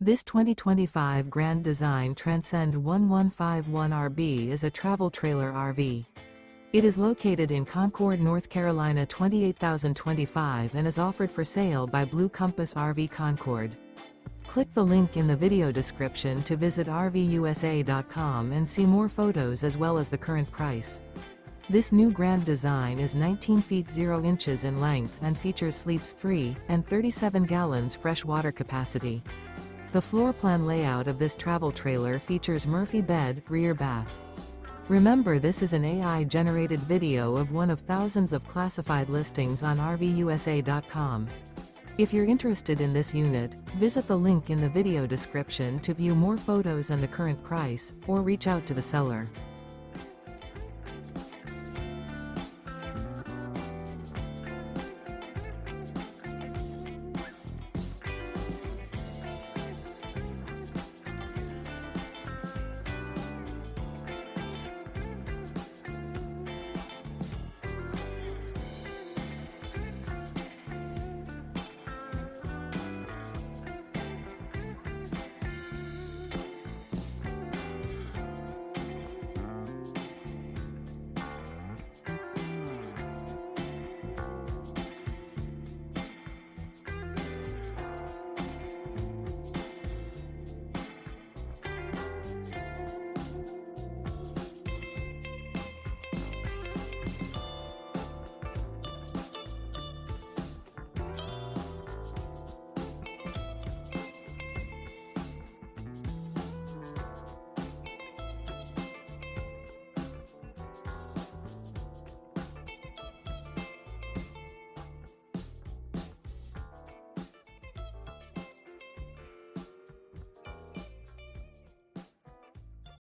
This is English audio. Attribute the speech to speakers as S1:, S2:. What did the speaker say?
S1: This 2025 Grand Design Transcend One 151 RB is a travel trailer RV. It is located in Concord, North Carolina 28025 and is offered for sale by Blue Compass RV Concord. Click the link in the video description to visit RVUSA.com and see more photos as well as the current price. This new Grand Design is 19 feet 0 inches in length and features sleeps 3 and 37 gallons fresh water capacity. The floor plan layout of this travel trailer features Murphy bed, rear bath. Remember, this is an AI-generated video of one of thousands of classified listings on RVUSA.com. If you're interested in this unit, visit the link in the video description to view more photos and the current price, or reach out to the seller.